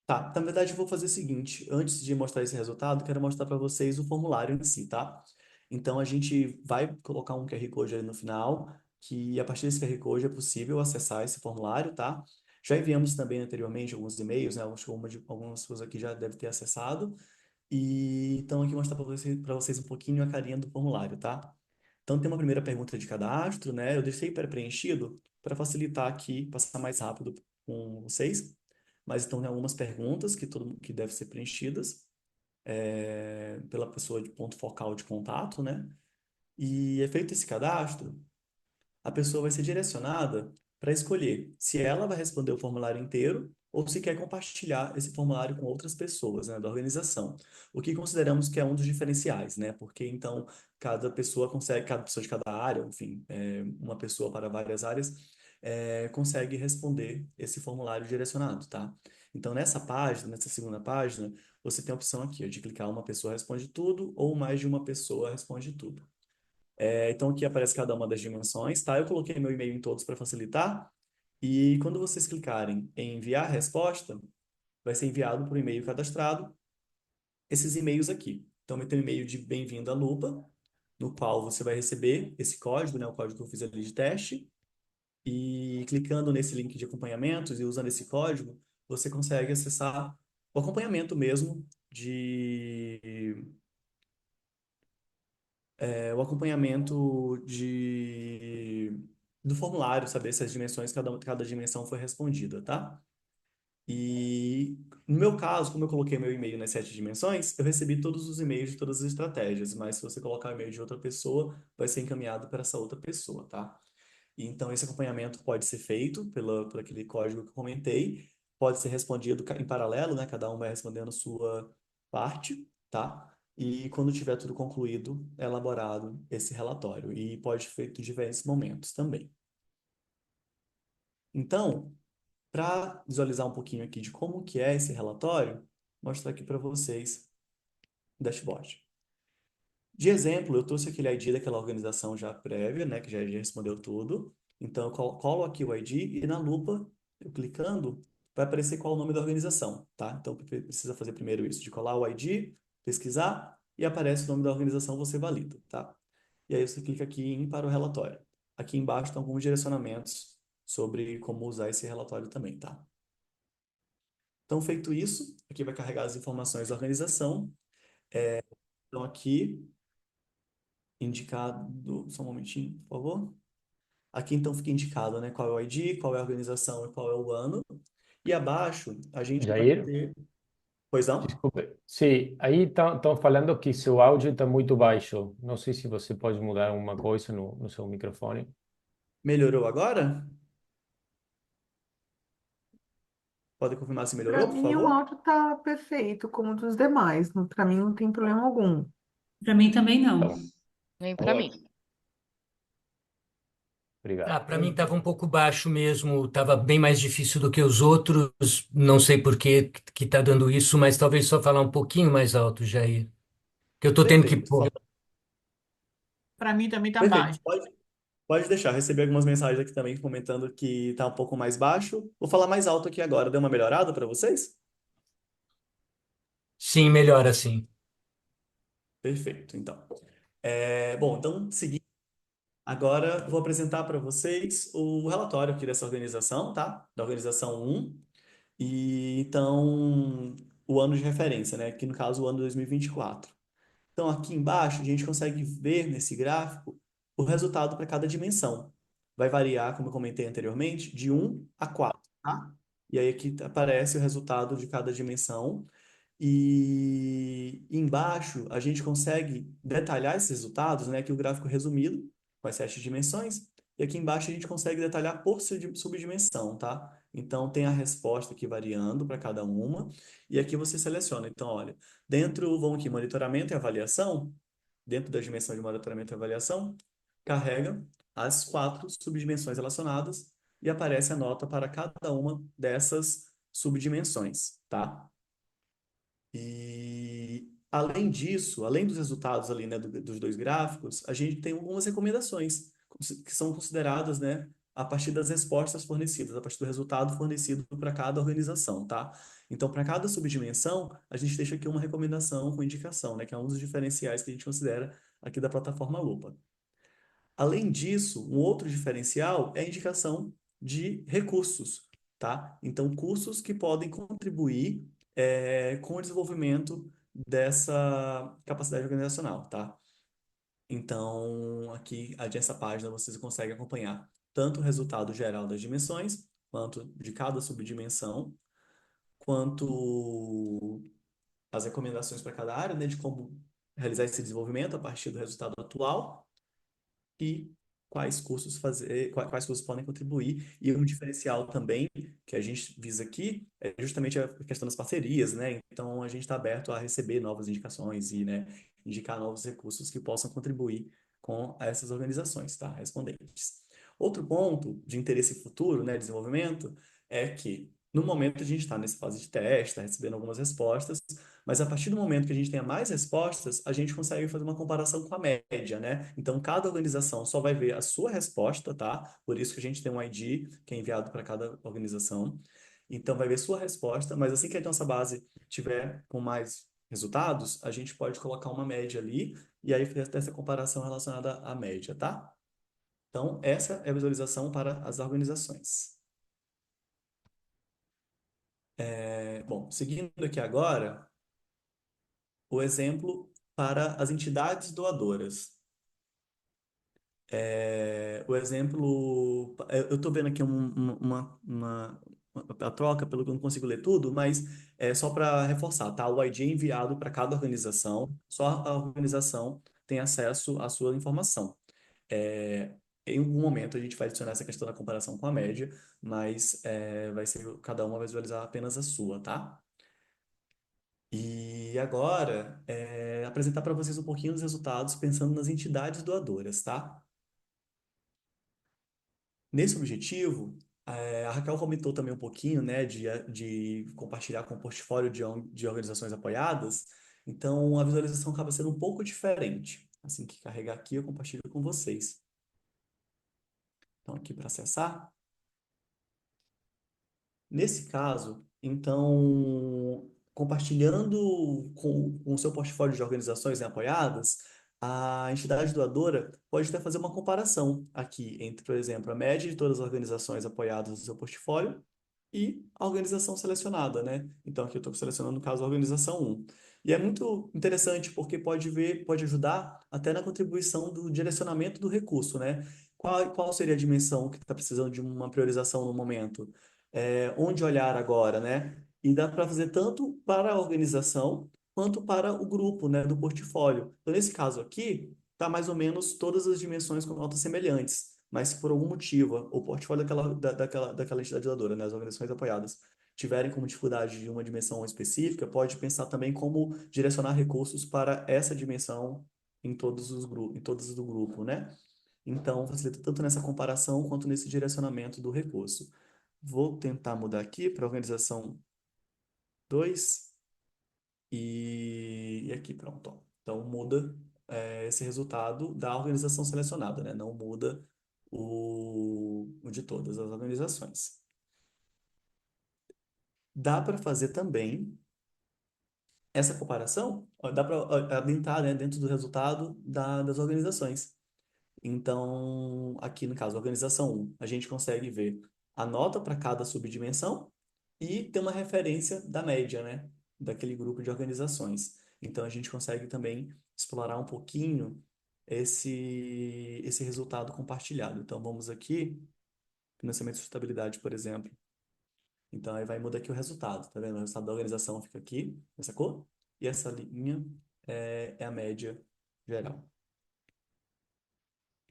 Tá, na verdade eu vou fazer o seguinte, antes de mostrar esse resultado, quero mostrar para vocês o formulário em si, tá? Então a gente vai colocar um QR Code ali no final, que a partir desse QR Code é possível acessar esse formulário, tá? Já enviamos também anteriormente alguns e-mails, né? Acho que algumas pessoas aqui já devem ter acessado. E então aqui mostrar para vocês um pouquinho a carinha do formulário, tá? Então tem uma primeira pergunta de cadastro, né? Eu deixei pré-preenchido para facilitar aqui, passar mais rápido com vocês. Mas então tem algumas perguntas que devem ser preenchidas pela pessoa de ponto focal de contato, né? E é feito esse cadastro, a pessoa vai ser direcionada para escolher se ela vai responder o formulário inteiro ou se quer compartilhar esse formulário com outras pessoas, né, da organização. O que consideramos que é um dos diferenciais, né? Porque cada pessoa de cada área, enfim, uma pessoa para várias áreas, consegue responder esse formulário direcionado, tá? Então, nessa página, nessa segunda página, você tem a opção aqui, ó, de clicar uma pessoa responde tudo ou mais de uma pessoa responde tudo. Então, aqui aparece cada uma das dimensões, tá? Eu coloquei meu e-mail em todos para facilitar. E quando vocês clicarem em enviar resposta, vai ser enviado por e-mail cadastrado esses e-mails aqui. Então, vai ter um e-mail de bem-vindo à Lupa, no qual você vai receber esse código, né? O código que eu fiz ali de teste. E clicando nesse link de acompanhamentos e usando esse código, você consegue acessar o acompanhamento mesmo o acompanhamento do formulário, saber se as dimensões, cada dimensão foi respondida, tá? E no meu caso, como eu coloquei meu e-mail nas 7 dimensões, eu recebi todos os e-mails de todas as estratégias, mas se você colocar o e-mail de outra pessoa, vai ser encaminhado para essa outra pessoa, tá? E então, esse acompanhamento pode ser feito por aquele código que eu comentei, pode ser respondido em paralelo, né? Cada um vai respondendo sua parte, tá? E quando tiver tudo concluído, é elaborado esse relatório. E pode ser feito em diferentes momentos também. Então, para visualizar um pouquinho aqui de como que é esse relatório, vou mostrar aqui para vocês o dashboard. De exemplo, eu trouxe aquele ID daquela organização já prévia, né, que já respondeu tudo. Então, eu colo aqui o ID e na lupa, eu clicando, vai aparecer qual é o nome da organização, tá? Então, precisa fazer primeiro isso, de colar o ID, pesquisar, e aparece o nome da organização, você valida, tá? E aí você clica aqui em para o relatório. Aqui embaixo estão alguns direcionamentos sobre como usar esse relatório também, tá? Então, feito isso, aqui vai carregar as informações da organização. Então, aqui indicado, só um momentinho, por favor. Aqui então fica indicado, né, qual é o ID, qual é a organização e qual é o ano. E abaixo a gente vai Jair, ter, pois não? desculpe. Sim, aí estão falando que seu áudio está muito baixo. Não sei se você pode mudar alguma coisa no seu microfone. Melhorou agora? Pode confirmar se Para melhorou, por mim, o favor? áudio tá perfeito, como o dos demais. Para mim, não tem problema algum. Para mim também não. Tá bom. Nem para mim. Obrigado. Para mim estava um pouco baixo mesmo, estava bem mais difícil do que os outros. Não sei por que está dando isso, mas talvez só falar um pouquinho mais alto, Jair. Que eu estou tendo que Perfeito. pôr. Para mim também tá Perfeito. baixo. Pode deixar. Recebi algumas mensagens aqui também comentando que está um pouco mais baixo. Vou falar mais alto aqui agora. Deu uma melhorada para vocês? Sim, melhor assim. Perfeito, então. Bom, então, seguindo. Agora vou apresentar para vocês o relatório aqui dessa organização, tá? Da organização 1. E então, o ano de referência, né? Aqui no caso, o ano 2024. Então, aqui embaixo, a gente consegue ver nesse gráfico o resultado para cada dimensão. Vai variar, como eu comentei anteriormente, de 1 a 4, tá? E aí aqui aparece o resultado de cada dimensão. E embaixo a gente consegue detalhar esses resultados, né? Aqui o gráfico resumido, com as 7 dimensões. E aqui embaixo a gente consegue detalhar por subdimensão, tá? Então tem a resposta aqui variando para cada uma. E aqui você seleciona. Então, olha, vão aqui monitoramento e avaliação. Dentro da dimensão de monitoramento e avaliação, carrega as 4 subdimensões relacionadas e aparece a nota para cada uma dessas subdimensões, tá? E além disso, além dos resultados ali, né, dos dois gráficos, a gente tem algumas recomendações que são consideradas, né, a partir das respostas fornecidas, a partir do resultado fornecido para cada organização, tá? Então, para cada subdimensão, a gente deixa aqui uma recomendação com indicação, né, que é um dos diferenciais que a gente considera aqui da plataforma Lupa. Além disso, um outro diferencial é a indicação de recursos, tá? Então, cursos que podem contribuir com o desenvolvimento dessa capacidade organizacional, tá? Então, aqui, nessa página, vocês conseguem acompanhar tanto o resultado geral das dimensões, quanto de cada subdimensão, quanto as recomendações para cada área, né, de como realizar esse desenvolvimento a partir do resultado atual e quais cursos fazer, quais cursos podem contribuir. E um diferencial também que a gente visa aqui é justamente a questão das parcerias, né? Então a gente está aberto a receber novas indicações e, né, indicar novos recursos que possam contribuir com essas organizações, tá? Respondentes. Outro ponto de interesse futuro, né, desenvolvimento, é que no momento a gente está nessa fase de teste, está recebendo algumas respostas, mas a partir do momento que a gente tenha mais respostas, a gente consegue fazer uma comparação com a média, né? Então, cada organização só vai ver a sua resposta, tá? Por isso que a gente tem um ID que é enviado para cada organização. Então, vai ver sua resposta, mas assim que a nossa base tiver com mais resultados, a gente pode colocar uma média ali e aí fazer essa comparação relacionada à média, tá? Então, essa é a visualização para as organizações. Bom, seguindo aqui agora, o exemplo para as entidades doadoras. O exemplo, eu estou vendo aqui a troca, pelo que eu não consigo ler tudo, mas é só para reforçar, tá? O ID é enviado para cada organização, só a organização tem acesso à sua informação. É, em algum momento a gente vai adicionar essa questão da comparação com a média, mas vai ser cada uma vai visualizar apenas a sua, tá? E agora, apresentar para vocês um pouquinho dos resultados pensando nas entidades doadoras, tá? Nesse objetivo, a Raquel comentou também um pouquinho, né, de compartilhar com o portfólio de organizações apoiadas. Então, a visualização acaba sendo um pouco diferente. Assim que carregar aqui, eu compartilho com vocês. Então, aqui para acessar. Nesse caso, então, compartilhando com o seu portfólio de organizações, né, apoiadas, a entidade doadora pode até fazer uma comparação aqui entre, por exemplo, a média de todas as organizações apoiadas no seu portfólio e a organização selecionada, né? Então, aqui eu estou selecionando, no caso, a organização um. E é muito interessante porque pode ajudar até na contribuição do direcionamento do recurso, né? Qual seria a dimensão que está precisando de uma priorização no momento? Onde olhar agora, né? E dá para fazer tanto para a organização quanto para o grupo, né, do portfólio. Então, nesse caso aqui, está mais ou menos todas as dimensões com notas semelhantes, mas se por algum motivo o portfólio daquela entidade doadora, né, as organizações apoiadas, tiverem como dificuldade de uma dimensão específica, pode pensar também como direcionar recursos para essa dimensão em todos os grupos, em todos os do grupo, né? Então, facilita tanto nessa comparação quanto nesse direcionamento do recurso. Vou tentar mudar aqui para a organização 2 e aqui, pronto. Ó. Então, muda esse resultado da organização selecionada, né? Não muda o de todas as organizações. Dá para fazer também essa comparação, ó, dá para adentrar, né, dentro do resultado das organizações. Então, aqui no caso, organização um, a gente consegue ver a nota para cada subdimensão e ter uma referência da média, né, daquele grupo de organizações. Então, a gente consegue também explorar um pouquinho esse resultado compartilhado. Então, vamos aqui, financiamento e sustentabilidade, por exemplo. Então, aí vai mudar aqui o resultado, tá vendo? O resultado da organização fica aqui, nessa cor, e essa linha é a média geral.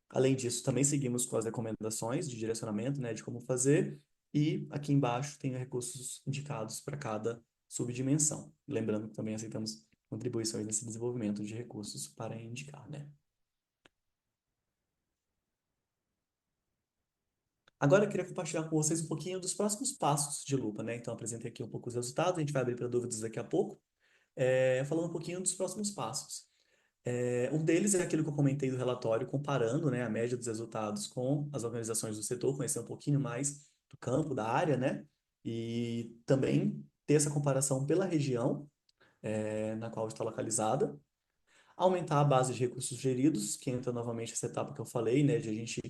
Além disso, também seguimos com as recomendações de direcionamento, né, de como fazer, e aqui embaixo tem recursos indicados para cada subdimensão. Lembrando que também aceitamos contribuições nesse desenvolvimento de recursos para indicar, né? Agora eu queria compartilhar com vocês um pouquinho dos próximos passos de Lupa, né? Então, apresentei aqui um pouco os resultados, a gente vai abrir para dúvidas daqui a pouco, falando um pouquinho dos próximos passos. Um deles é aquilo que eu comentei do relatório, comparando, né, a média dos resultados com as organizações do setor, conhecer um pouquinho mais do campo, da área, né? E também ter essa comparação pela região, na qual está localizada. Aumentar a base de recursos geridos, que entra novamente essa etapa que eu falei, né, de a gente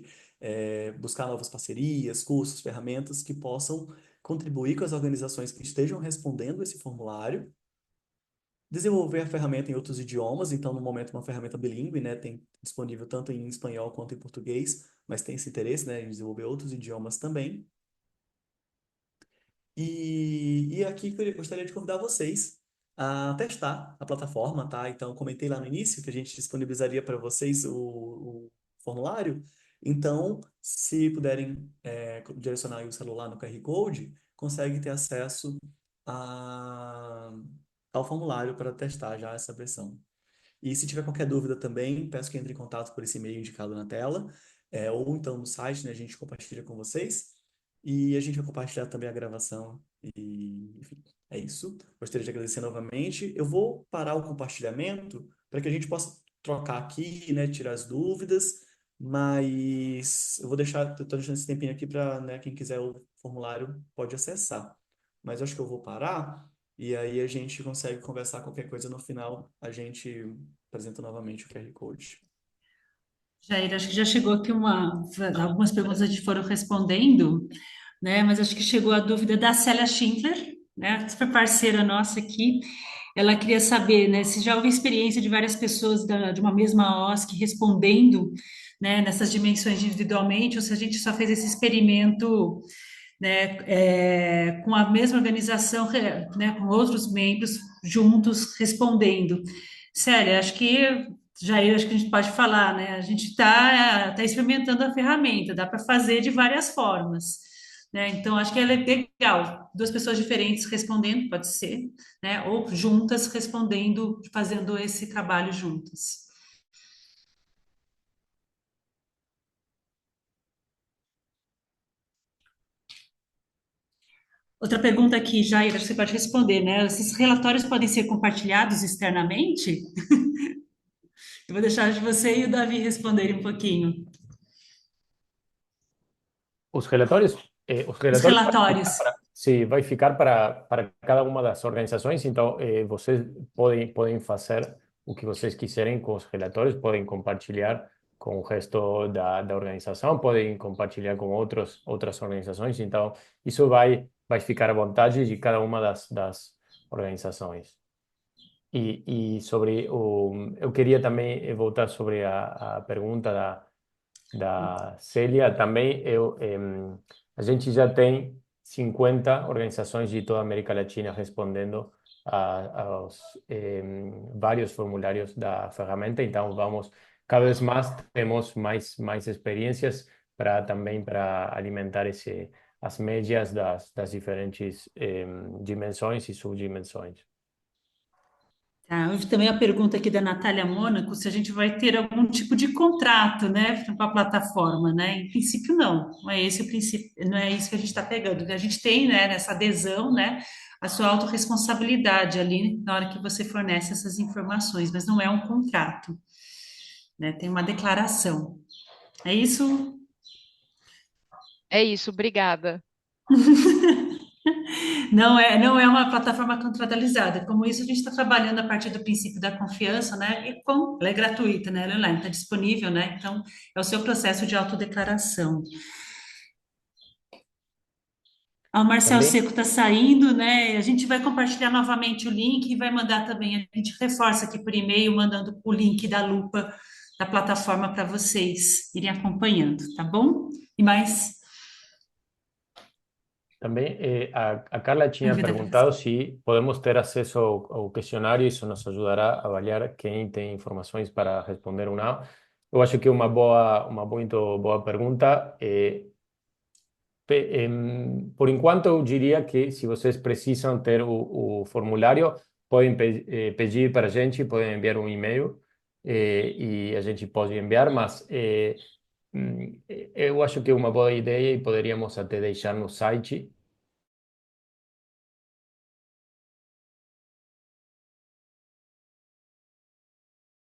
buscar novas parcerias, cursos, ferramentas que possam contribuir com as organizações que estejam respondendo esse formulário. Desenvolver a ferramenta em outros idiomas, então no momento uma ferramenta bilíngue, né, tem disponível tanto em espanhol quanto em português, mas tem esse interesse, né, em desenvolver outros idiomas também. E aqui eu gostaria de convidar vocês a testar a plataforma, tá? Então, eu comentei lá no início que a gente disponibilizaria para vocês o formulário. Então, se puderem direcionar aí o celular no QR Code, consegue ter acesso a, ao formulário para testar já essa versão. E se tiver qualquer dúvida também, peço que entre em contato por esse e-mail indicado na tela. ou então no site, né, a gente compartilha com vocês. E a gente vai compartilhar também a gravação. E, enfim, é isso. Gostaria de agradecer novamente. Eu vou parar o compartilhamento para que a gente possa trocar aqui, né, tirar as dúvidas, mas eu vou deixar, estou deixando esse tempinho aqui para, né, quem quiser o formulário pode acessar. Mas eu acho que eu vou parar e aí a gente consegue conversar qualquer coisa no final, a gente apresenta novamente o QR Code. Jair, acho que já chegou aqui algumas perguntas a gente foram respondendo, né? Mas acho que chegou a dúvida da Célia Schindler, né? Super parceira nossa aqui. Ela queria saber, né, se já houve experiência de várias pessoas de uma mesma OSC respondendo, né, nessas dimensões individualmente, ou se a gente só fez esse experimento, né, com a mesma organização, né, com outros membros juntos respondendo. Célia, acho que Jair, acho que a gente pode falar, né? A gente está experimentando a ferramenta, dá para fazer de várias formas, né? Então, acho que ela é legal. Duas pessoas diferentes respondendo, pode ser, né? Ou juntas respondendo, fazendo esse trabalho juntas. Outra pergunta aqui, Jair, acho que você pode responder, né? Esses relatórios podem ser compartilhados externamente? Eu vou deixar de você e o Davi responderem um pouquinho. Os Os relatórios relatórios. sim, vai ficar para cada uma das organizações, então vocês podem fazer o que vocês quiserem com os relatórios, podem compartilhar com o resto da organização, podem compartilhar com outras organizações, então isso vai ficar à vontade de cada uma das organizações. E sobre eu queria também voltar sobre a pergunta da Célia também. A gente já tem 50 organizações de toda a América Latina respondendo aos vários formulários da ferramenta, então cada vez mais temos mais experiências para alimentar as médias das diferentes dimensões e subdimensões. Tá, houve também a pergunta aqui da Natália Mônaco, se a gente vai ter algum tipo de contrato, né, com a plataforma, né? Em princípio, não é esse o princípio, não é isso que a gente está pegando. A gente tem, né, nessa adesão, né, a sua autorresponsabilidade ali na hora que você fornece essas informações, mas não é um contrato, né? Tem uma declaração. É isso? É isso, obrigada. Não é uma plataforma contratualizada. Como isso, a gente está trabalhando a partir do princípio da confiança, né? Ela é gratuita, né? Ela é online, está disponível, né? Então, é o seu processo de autodeclaração. O Marcel Também, Seco está saindo, né? A gente vai compartilhar novamente o link e vai mandar também. A gente reforça aqui por e-mail, mandando o link da lupa da plataforma para vocês irem acompanhando, tá bom? E mais Também a Carla tinha dúvida para fazer. perguntado se podemos ter acesso ao questionário, isso nos ajudará a avaliar quem tem informações para responder ou não. Eu acho que é uma muito boa pergunta. Por enquanto, eu diria que se vocês precisam ter o formulário, podem pedir para a gente, podem enviar um e-mail e a gente pode enviar, mas eu acho que é uma boa ideia e poderíamos até deixar no site.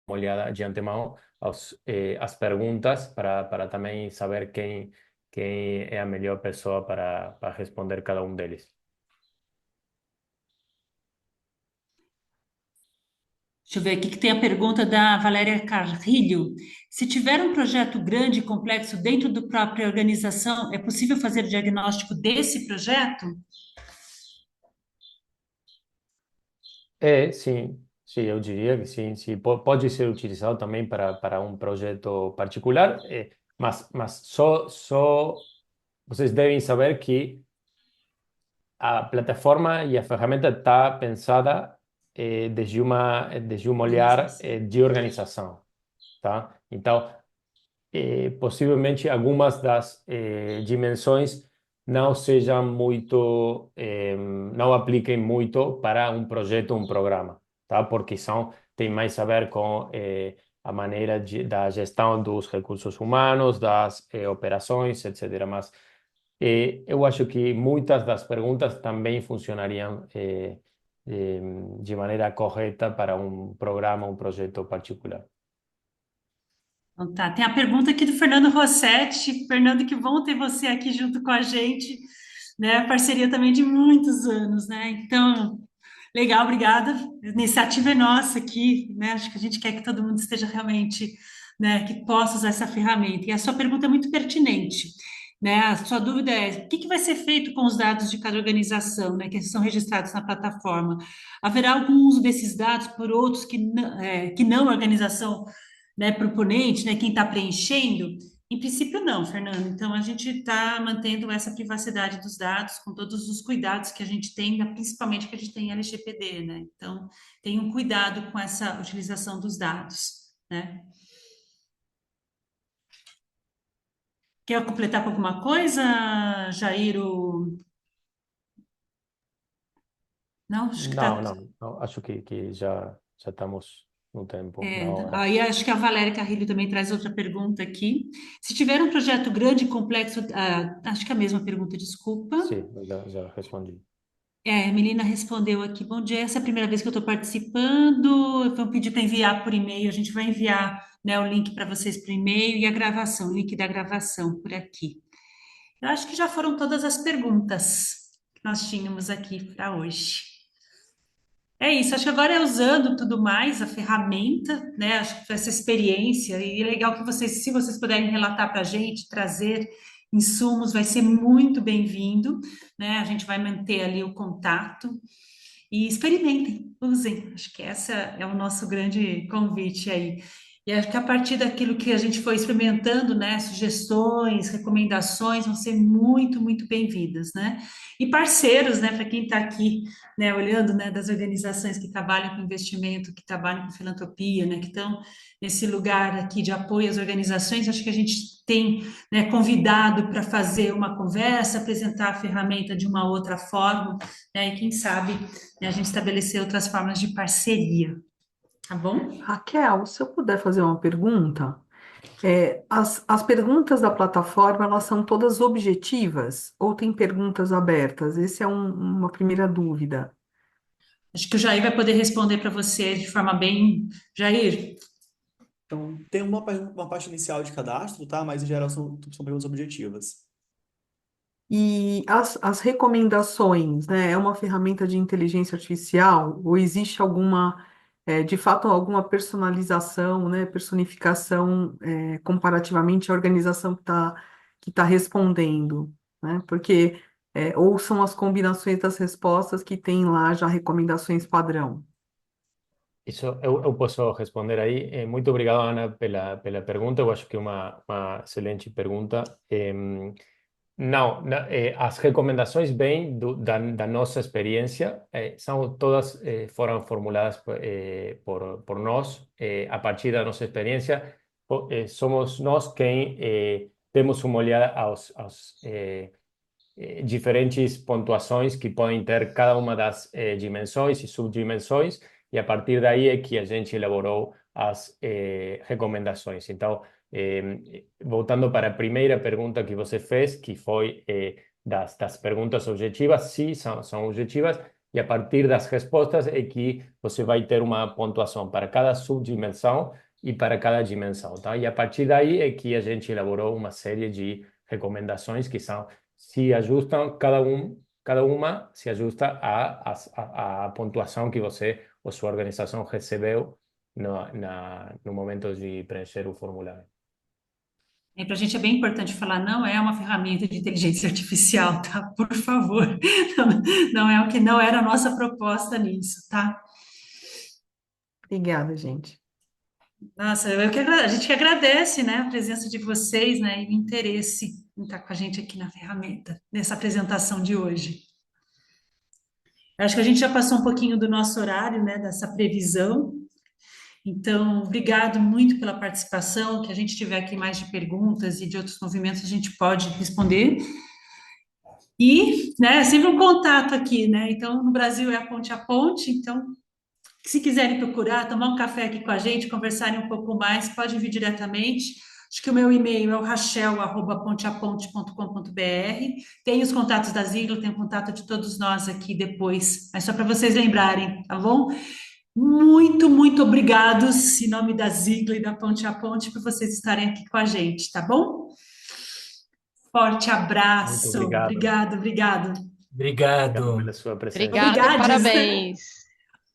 Uma olhada de antemão as perguntas para também saber quem é a melhor pessoa para responder cada um deles. Deixa eu ver aqui que tem a pergunta da Valéria Carrilho. Se tiver um projeto grande e complexo dentro da própria organização, é possível fazer o diagnóstico desse projeto? Sim, eu diria que sim, sim. Pode ser utilizado também para um projeto particular, mas só vocês devem saber que a plataforma e a ferramenta está pensada desde um olhar Organização. de organização, tá? Então, possivelmente algumas das dimensões não sejam muito, não apliquem muito para um projeto, um programa, tá? Porque tem mais a ver com a maneira da gestão dos recursos humanos, das operações, etc. Mas eu acho que muitas das perguntas também funcionariam de maneira correta para um programa, um projeto particular. Então, tá. Tem a pergunta aqui do Fernando Rossetti. Fernando, que bom ter você aqui junto com a gente, né? Parceria também de muitos anos, né? Então, legal, obrigada. A iniciativa é nossa aqui, né? Acho que a gente quer que todo mundo esteja realmente, né, que possa usar essa ferramenta. E a sua pergunta é muito pertinente, né? A sua dúvida é: o que que vai ser feito com os dados de cada organização, né, que são registrados na plataforma? Haverá algum uso desses dados por outros que não a organização, né, proponente, né, quem está preenchendo? Em princípio, não, Fernando. Então, a gente está mantendo essa privacidade dos dados com todos os cuidados que a gente tem, né, principalmente que a gente tem LGPD, né? Então, tem um cuidado com essa utilização dos dados, né? Quer completar com alguma coisa, Jairo? Não, acho que Não, está. não, não, acho que já estamos no tempo, na hora. Aí acho que a Valéria Carrilho também traz outra pergunta aqui. Se tiver um projeto grande e complexo, acho que é a mesma pergunta, desculpa. Sim, já respondi. A Melina respondeu aqui: bom dia, essa é a primeira vez que eu estou participando. Vou pedir para enviar por e-mail. A gente vai enviar, né, o link para vocês por e-mail e a gravação, o link da gravação por aqui. Eu acho que já foram todas as perguntas que nós tínhamos aqui para hoje. É isso, acho que agora é usando tudo mais, a ferramenta, né? Acho que essa experiência, e é legal que vocês, se vocês puderem relatar para a gente, trazer insumos, vai ser muito bem-vindo, né? A gente vai manter ali o contato e experimentem, usem. Acho que essa é o nosso grande convite aí. E acho que a partir daquilo que a gente foi experimentando, né, sugestões, recomendações vão ser muito, muito bem-vindas, né? E parceiros, né, para quem está aqui, né, olhando, né, das organizações que trabalham com investimento, que trabalham com filantropia, né, que estão nesse lugar aqui de apoio às organizações, acho que a gente tem, né, convidado para fazer uma conversa, apresentar a ferramenta de uma outra forma, né, e quem sabe, né, a gente estabelecer outras formas de parceria, tá bom? Raquel, se eu puder fazer uma pergunta, as perguntas da plataforma, elas são todas objetivas ou tem perguntas abertas? Essa é uma primeira dúvida. Acho que o Jair vai poder responder para você de forma bem. Jair, Então, tem uma parte inicial de cadastro, tá? Mas em geral são perguntas objetivas. E as recomendações, né? É uma ferramenta de inteligência artificial ou existe alguma, de fato, alguma personalização, né? Personificação, comparativamente à organização que tá respondendo, né? Porque, ou são as combinações das respostas que tem lá já recomendações padrão. Isso eu posso responder aí. Muito obrigado, Ana, pela pergunta. Eu acho que é uma excelente pergunta. Não, as recomendações vêm da nossa experiência, são todas foram formuladas por nós, a partir da nossa experiência. Somos nós quem temos uma olhada aos diferentes pontuações que podem ter cada uma das dimensões e subdimensões, e a partir daí é que a gente elaborou as recomendações. Então, voltando para a primeira pergunta que você fez, que foi das perguntas objetivas, sim, são objetivas, e a partir das respostas é que você vai ter uma pontuação para cada subdimensão e para cada dimensão, tá? E a partir daí é que a gente elaborou uma série de recomendações que se ajustam, cada uma se ajusta à pontuação que você ou sua organização recebeu no momento de preencher o formulário. para a gente é bem importante falar, não é uma ferramenta de inteligência artificial, tá? Por favor, não é o que não era a nossa proposta nisso, tá? Obrigada, gente. Nossa, a gente que agradece, né, a presença de vocês, né, e o interesse em estar com a gente aqui na ferramenta, nessa apresentação de hoje. Acho que a gente já passou um pouquinho do nosso horário, né, dessa previsão. Então, obrigado muito pela participação. Que a gente tiver aqui mais de perguntas e de outros movimentos, a gente pode responder. E, né, sempre um contato aqui, né? Então, no Brasil é a ponte, então Se quiserem procurar, tomar um café aqui com a gente, conversarem um pouco mais, pode vir diretamente. Acho que o meu e-mail é o rachel@ponteaponte.com.br. Tem os contatos da Ziglo, tem o contato de todos nós aqui depois, mas só para vocês lembrarem, tá bom? Muito, muito obrigados, em nome da Ziglo e da Ponte a Ponte, por vocês estarem aqui com a gente, tá bom? Forte Muito abraço. obrigado. Obrigado, obrigado. Obrigado Obrigado. pela sua presença. Obrigada e Obrigades, né? parabéns.